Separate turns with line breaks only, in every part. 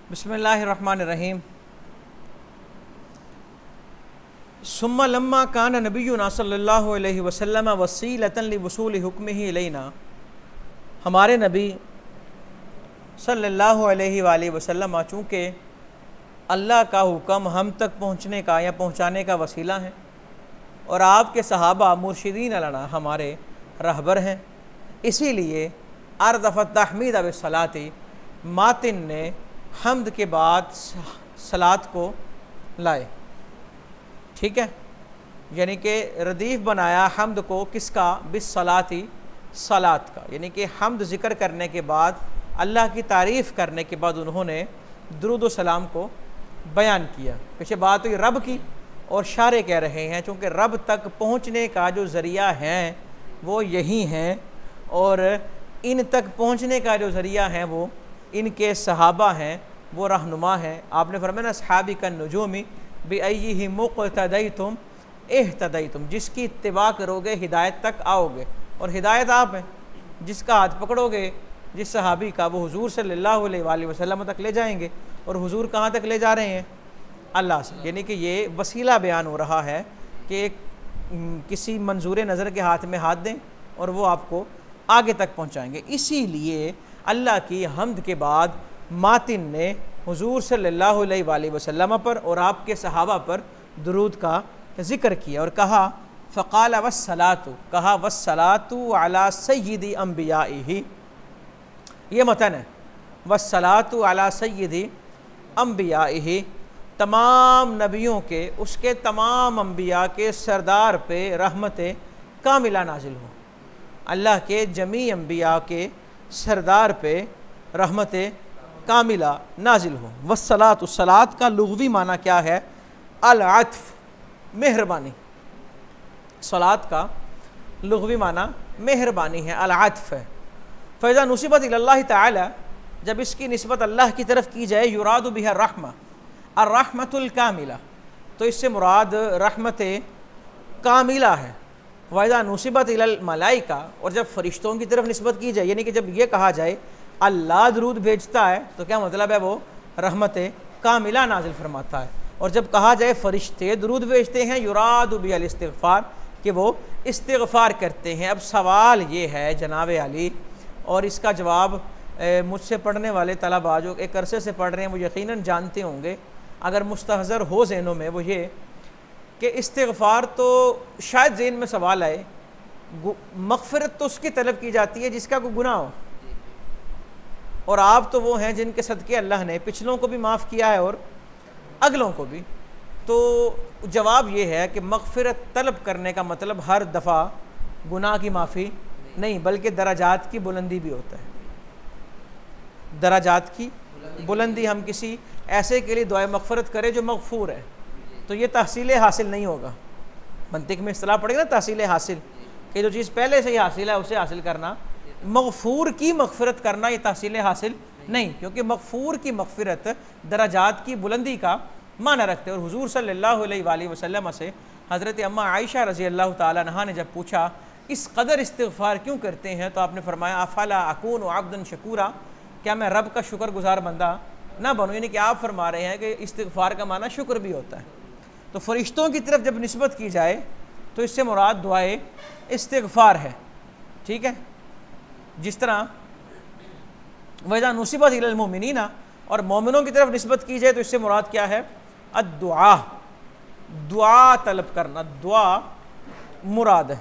बिस्मिल्लाहिर्रहमानिर्रहीम। सुम्मा लम्मा कान नबियुना सल्लल्लाहु अलैहि वसल्लम वसीलतन लिवसूल हुक्मिही इलैना, हमारे नबी सल्लल्लाहु अलैहि वसल्लम चूँकि अल्लाह का हुक्म हम तक पहुँचने का या पहुँचाने का वसीला है और आपके सहाबा मुर्शिदीन लना हमारे रहबर हैं, इसीलिए अर्दफ़त तहमीद अब सलाती, मातिन ने हम्द के बाद सलात को लाए। ठीक है, यानी कि रदीफ़ बनाया हम्द को किसका? बिस सलाती, सलात का। यानी कि हम्द ज़िक्र करने के बाद, अल्लाह की तारीफ़ करने के बाद उन्होंने दुरूद व सलाम को बयान किया। पीछे बात हुई रब की, और शारे कह रहे हैं चूँकि रब तक पहुँचने का जो ज़रिया है वो यही हैं, और इन तक पहुँचने का जो ज़रिया है वो इनके सहाबा हैं, वो रहनुमा हैं। आपने फरमाया अस्हाबी का नुजूमी बिअय्यिही मुक़्तदयतुम इह्तदयतुम, जिसकी इत्तिबा करोगे हिदायत तक आओगे, और हिदायत आप हैं। जिसका हाथ पकड़ोगे जिस सहाबी का, वो हुजूर सल्लल्लाहु अलैहि वसल्लम तक ले जाएंगे। और हुजूर कहाँ तक ले जा रहे हैं? अल्लाह से। यानी कि ये वसीला बयान हो रहा है कि किसी मंजूर नज़र के हाथ में हाथ दें और वो आपको आगे तक पहुँचाएँगे। इसीलिए अल्लाह की हम्द के बाद मातिन ने हुजूर सल्लल्लाहु अलैहि वसल्लम पर और आपके सहाबा पर दुरूद का ज़िक्र किया और कहा फ़क़ाल वस्सलातु, कहा वस्सलातु अला सय्यिदी अंबियाइही, ये मतन है। वस्सलातु अला सय्यिदी अंबियाइही, तमाम नबियों के, उसके तमाम अंबिया के सरदार पे रहमत कामिला नाजिल हो। अल्लाह के जमी अंबिया के सरदार पे रहमत कामिला नाजिल हो। वस्सलातु, सलात का लुग़वी माना क्या है? अल-अत्फ़, मेहरबानी। सलात का लुग़वी माना मेहरबानी है, अल-अत्फ़ है। फ़इज़ा नुसिबत इलल्लाहि तआला, जब इसकी निस्बत अल्लाह की तरफ की जाए, युरादु बिहा रहमा अर्रहमतुल कामिला, तो इससे मुराद रहमत कामिला है। वइज़ा नुसिबत इलल मलाइका, और जब फरिश्तों की तरफ निस्बत की जाए, यानी कि जब ये कहा जाए अल्लाह दुरूद भेजता है, तो क्या मतलब है? वो रहमत कामिला नाजिल फरमाता है। और जब कहा जाए फरिश्ते दुरूद भेजते हैं, युरादु बिल इस्तिग़फ़ार, कि वो इस्तिग़फ़ार करते हैं। अब सवाल ये है जनाब अली, और इसका जवाब मुझसे पढ़ने वाले तलबा जो एक अरसे से पढ़ रहे हैं वो यकीनन जानते होंगे, अगर मुस्तहज़र हो ज़हनों में, वो ये कि इस्तिग़फ़ार तो शायद ज़हन में सवाल आए, मग़फ़िरत तो उसकी तलब की जाती है जिसका कोई गुनाह हो, और आप तो वो हैं जिनके सदक़े अल्लाह ने पिछलों को भी माफ़ किया है और अगलों को भी। तो जवाब ये है कि मग़फ़िरत तलब करने का मतलब हर दफ़ा गुनाह की माफ़ी नहीं, बल्कि दराजात की बुलंदी भी होता है। दराजात की बुलंदी, हम किसी ऐसे के लिए दुआए मग़फ़िरत करें जो मग़फ़ूर है, तो ये तहसील हासिल नहीं होगा। मंतिक में इस्तिलाह पड़ेगा ना, तहसील हासिल, कि जो चीज़ पहले से ही हासिल है उसे हासिल करना। मग़फ़ूर की मग़फ़िरत करना ये तहसील हासिल नहीं, क्योंकि मग़फ़ूर की मग़फ़िरत दराजात की बुलंदी का माना रखते हैं। और हुजूर सल्लल्लाहु अलैहि वसल्लम से हज़रत अम्मा आयशा रज़ी अल्लाह ताला अन्हा ने जब पूछा इस कदर इस्तिग़फ़ार क्यों करते हैं, तो आपने फरमाया अफ़ला अकूनु अब्दन शकूरा, क्या मैं रब का शुक्रगुज़ार बंदा ना बनूँ? यानी कि आप फरमा रहे हैं कि इस्तिग़फ़ार का माना शुक्र भी होता है। तो फ़रिश्तों की तरफ जब निस्बत की जाए तो इससे मुराद दुआए इस्तिग़फ़ार है। ठीक है, जिस तरह वइज़ा नुसिबत इलल मुमिनीना, और मोमिनों की तरफ निस्बत की जाए तो इससे मुराद क्या है? अद्दुआ, दुआ तलब करना, दुआ मुराद है।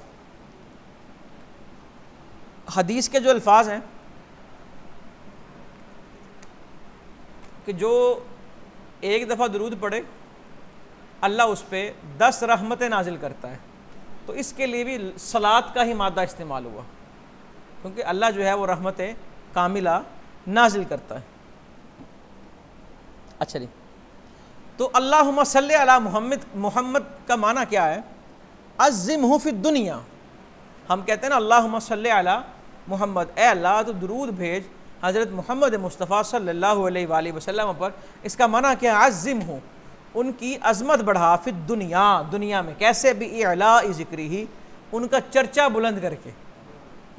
हदीस के जो अल्फाज हैं कि जो एक दफ़ा दुरूद पढ़े अल्लाह उस पर 10 रहमतें नाजिल करता है, तो इसके लिए भी सलात का ही मादा इस्तेमाल हुआ, क्योंकि अल्लाह जो है वो रहमत कामिला नाजिल करता है। अच्छा जी, तो अल्लाहुम्मा सल्ली अला मुहम्मद, मुहम्मद का माना क्या है? अज़्ज़िमहु फ़िद दुनिया। हम कहते हैं ना अल्लाहुम्मा सल्ली अला मुहम्मद, ए अल्लाह तो दुरूद भेज हज़रत मोहम्मद मुस्तफ़ा सल्लल्लाहु अलैहि वसल्लम पर। इसका माना क्या है? अज़्ज़िमहु, उनकी अज़मत बढ़ा, फ़िद दुनिया, दुनिया में। कैसे? बिइलाइ ज़िक्रिही, उनका चर्चा बुलंद करके,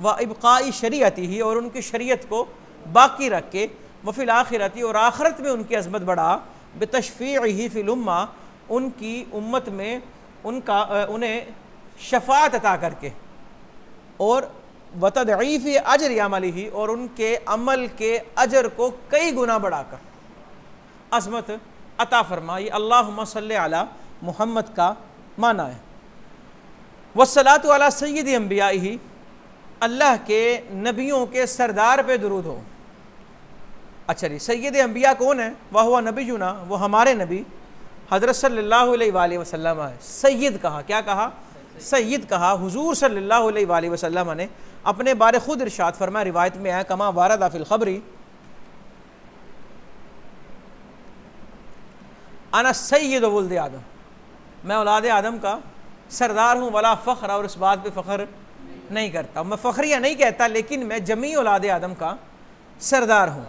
व इब्क़ाई शरीअतिही, और उनकी शरीयत को बाकी रख के, वफ़िल आखिरती, और आखिरत में उनकी अज़मत बढ़ा, बितशफ़ीइही फ़िल उम्मा, उनकी उम्मत में उन्हें शफ़ाअत अता करके, और वतदईफ़ अजर अमलिही, और उनके अमल के अजर को कई गुना बढ़ाकर अज़मत अता फरमा। ये अल्लाहुम्मा सल्लि अला मुहम्मद का माना है। वस्सलातु अला सय्यिदी अंबियाइही, अल्लाह के नबियों के सरदार पे दुरूद हो। अच्छा जी, सय्यद अंबिया कौन है? वह हुआ नबीयुना, वो हमारे नबी हज़रत सल्लल्लाहु अलैहि वसल्लम है। सय्यद कहा, क्या कहा? सय्यद कहा। हुजूर सल्लल्लाहु अलैहि वसल्लम ने अपने बारे खुद इरशाद फरमाया, रिवायत में है, कमा वारदा फिल खबरी, अना सय्यद वुल्द आदम, मैं औलाद आदम का सरदार हूँ, वला फ़ख्र, और इस बात पे फ़ख्र नहीं करता, मैं फ़ख्रिया नहीं कहता, लेकिन मैं जमी औलाद आदम का सरदार हूँ,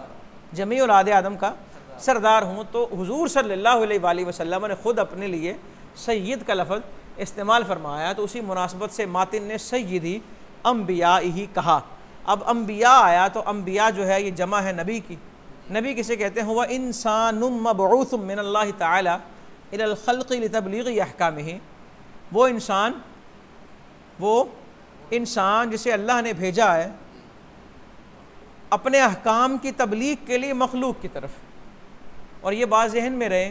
जमी औलाद आदम का सरदार हूँ। तो हुजूर सल्लल्लाहु अलैहि वसल्लम ने ख़ुद अपने लिए सय्यद का लफ्ज़ इस्तेमाल फरमाया, तो उसी मुनासबत से मातिन ने सय्यदी अंबियाइही कहा। अब अंबिया आया तो अंबिया जो है ये जमा है नबी की। नबी किसे कहते हैं? हुवा इंसानुम मबऊसुम मिनल्लाहि तआला इलल खल्क़ि लितबलीग़ि अहकामिही, वो इंसान जिसे अल्लाह ने भेजा है अपने अहकाम की तबलीग के लिए मखलूक की तरफ। और ये बात ज़हन में रहे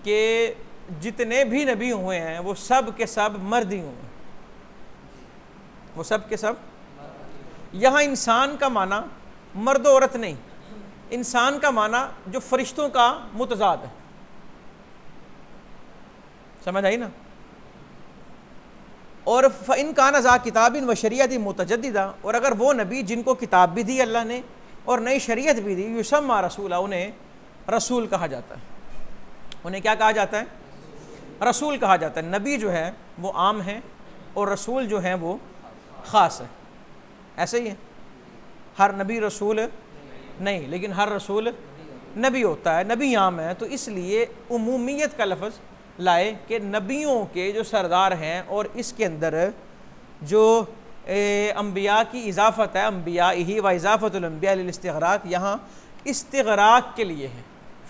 कि जितने भी नबी हुए हैं वो सब के सब मर्द ही हुए, वो सब के सब। यहाँ इंसान का माना मर्द औरत नहीं, इंसान का माना जो फरिश्तों का मुतज़ाद है। समझ आई ना? और फ़इन कान ज़ा किताबिन व शरीयत मुतजद्दिदा, और अगर वो नबी जिनको किताब भी दी अल्लाह ने और नई शरीयत भी दी, युसम्मा रसूला, उन्हें रसूल कहा जाता है। उन्हें क्या कहा जाता है? रसूल कहा जाता है। नबी जो है वो आम है और रसूल जो है वो ख़ास है। ऐसे ही है, हर नबी रसूल नहीं, लेकिन हर रसूल नबी होता है। नबी आम है, तो इसलिए उमूमियत का लफ्ज़ लाए कि नबियों के जो सरदार हैं, और इसके अंदर जो अंबिया की इजाफ़त है, अंबियाइही व इजाफ़तुल अंबिया लिल इस्तिग़राक़, यहाँ इस्तिग़राक़ के लिए है।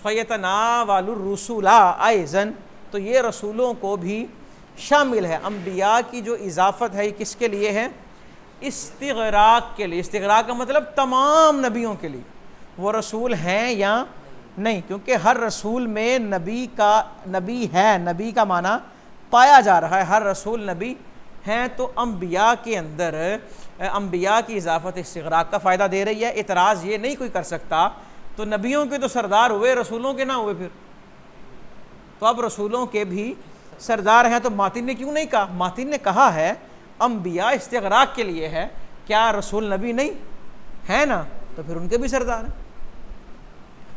फ़यतनावलुर रुसूला अयज़न, तो ये रसूलों को भी शामिल है। अंबिया की जो इजाफ़त है ये किसके लिए है? इस्तिग़राक़ के लिए। इस्तिग़राक़ का मतलब तमाम नबियों के लिए। वो रसूल हैं या नहीं, क्योंकि हर रसूल में नबी है, नबी का माना पाया जा रहा है, हर रसूल नबी हैं। तो अंबिया के अंदर अंबिया की इजाफ़त इस्तिग़राक़ का फ़ायदा दे रही है। इतराज़ ये नहीं कोई कर सकता, तो नबियों के तो सरदार हुए, रसूलों के ना हुए फिर, तो अब रसूलों के भी सरदार हैं। तो मातिन ने क्यों नहीं कहा? मातिन ने कहा है अंबिया इस्तिग़राक़ के लिए है, क्या रसूल नबी नहीं है ना, तो फिर उनके भी सरदार हैं।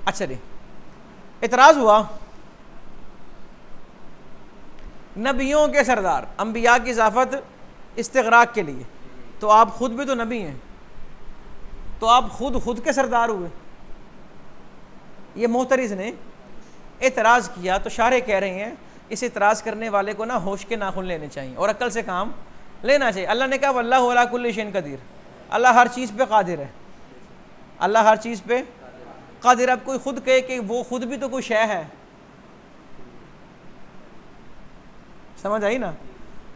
अच्छा जी, इतराज़ हुआ, नबियों के सरदार, अंबिया की इजाफ़त इस्तिग़राक़ के लिए, तो आप ख़ुद भी तो नबी हैं, तो आप खुद के सरदार हुए। ये मोहतरिज़ ने एतराज़ किया, तो शारे कह रहे हैं इस एतराज़ करने वाले को ना होश के नाखुन लेने चाहिए और अक्ल से काम लेना चाहिए। अल्लाह ने कहा वल्लाहु अला कुल्लि शैइन क़दीर, अल्लाह हर चीज़ पे कादिर है, अल्लाह हर चीज़ पे कादिर। अब कोई खुद कहे कि वो खुद भी तो कोई शय है, समझ आई ना?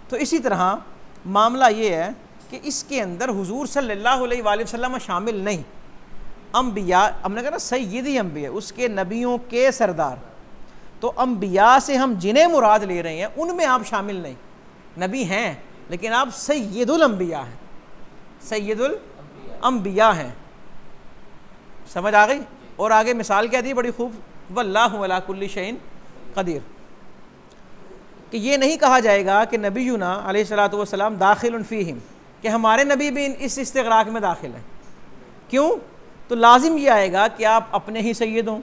तो इसी तरह मामला ये है कि इसके अंदर हुजूर सल्लल्लाहु अलैहि वसल्लम शामिल नहीं। अंबिया, हमने कहा ना सय्यदी अंबिया, उसके नबियों के सरदार, तो अंबिया से हम जिन्हें मुराद ले रहे हैं उनमें आप शामिल नहीं। नबी हैं लेकिन आप सय्यदुल अंबिया हैं, सय्यदुल अंबिया हैं। समझ आ गई? और आगे मिसाल क्या दी बड़ी खूब, वल्लाहु अला कुल्लि शैइन क़दीर, कि ये नहीं कहा जाएगा कि नबीयुना अलैहिस्सलातु वस्सलाम दाखिलुन फ़ीहिम, कि हमारे नबी भी इस इस्तिग़राक़ में दाखिल हैं। क्यों? तो लाजिम ये आएगा कि आप अपने ही सैयद हों,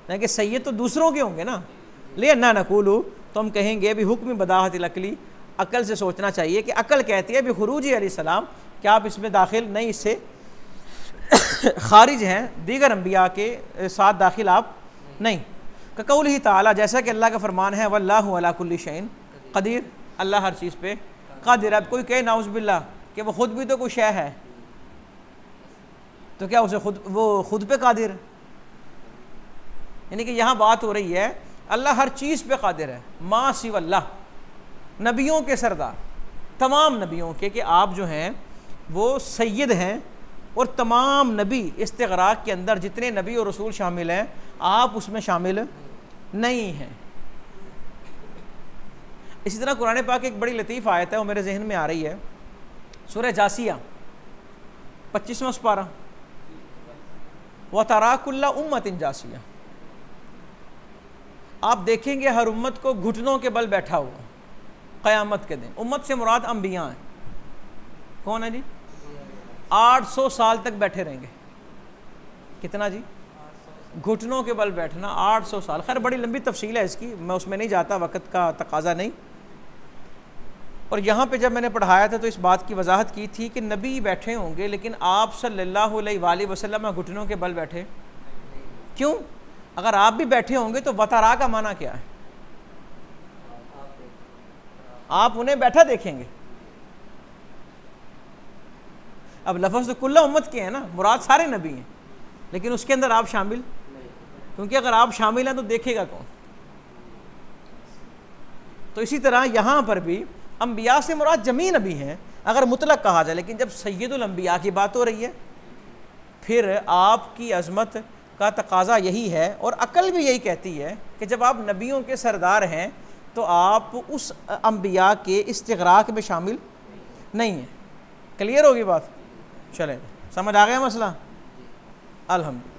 नहीं कि सैयद तो दूसरों के होंगे ना। ले ना नकूलू, तो हम कहेंगे भी हुक्म बदाहतिल अक़ली, अकल से सोचना चाहिए कि अकल कहती है भी खुरूजी अलैहिस्सलाम, क्या आप इसमें दाखिल नहीं, इससे खारिज हैं, दीगर अंबिया के साथ दाखिल आप नहीं। कक़ौलिही ताला, जैसा कि अल्लाह का फरमान है वल्लाहु अला कुल्लि शैइन क़दीर, अल्लाह हर चीज़ पे कादिर। अब कोई कहे नाउज़ बिल्लाह कि वो ख़ुद भी तो कोई शय है, तो क्या उसे वो खुद पे कादिर है? यानी कि यहाँ बात हो रही है अल्लाह हर चीज़ पे कादिर है, मा सिवल्लाह, नबियों के सरदार, तमाम नबियों के, कि आप जो हैं वो सैयद हैं और तमाम नबी इस्तिग़राक़ के अंदर जितने नबी और रसूल शामिल हैं आप उसमें शामिल नहीं हैं। इसी तरह कुरान पाक एक बड़ी लतीफ़ आयत है वो मेरे जहन में आ रही है, सूरह जासिया 25वां पारा, व तराकुल्ला उम्मतिन जासिया, आप देखेंगे हर उम्मत को घुटनों के बल बैठा हुआ क़यामत के दिन। उम्मत से मुराद अंबिया हैं। कौन है जी? 800 साल तक बैठे रहेंगे। कितना जी? घुटनों के बल बैठना 800 साल। खैर बड़ी लंबी तफसील है इसकी, मैं उसमें नहीं जाता, वक़्त का तकाजा नहीं। और यहाँ पे जब मैंने पढ़ाया था तो इस बात की वजाहत की थी कि नबी बैठे होंगे लेकिन आप सल्लल्लाहु अलैहि वसल्लम घुटनों के बल बैठे क्यों? अगर आप भी बैठे होंगे तो वतरा का माना क्या है? आप उन्हें बैठा देखेंगे। अब लफ्ज़ तो कुल्ला उम्मत के हैं ना, मुराद सारे नबी हैं, लेकिन उसके अंदर आप शामिल, क्योंकि अगर आप शामिल हैं तो देखेगा कौन? तो इसी तरह यहाँ पर भी अंबिया से मुराद जमी नबी हैं अगर मुतलक कहा जाए, लेकिन जब सैयदुल अंबिया की बात हो रही है फिर आपकी अज़मत का तकाजा यही है और अकल भी यही कहती है कि जब आप नबियों के सरदार हैं तो आप उस अंबिया के इस्तिग़राक़ में शामिल नहीं हैं। क्लियर होगी बात? चलें, समझ आ गया मसला? अल्हम्दुलिल्लाह।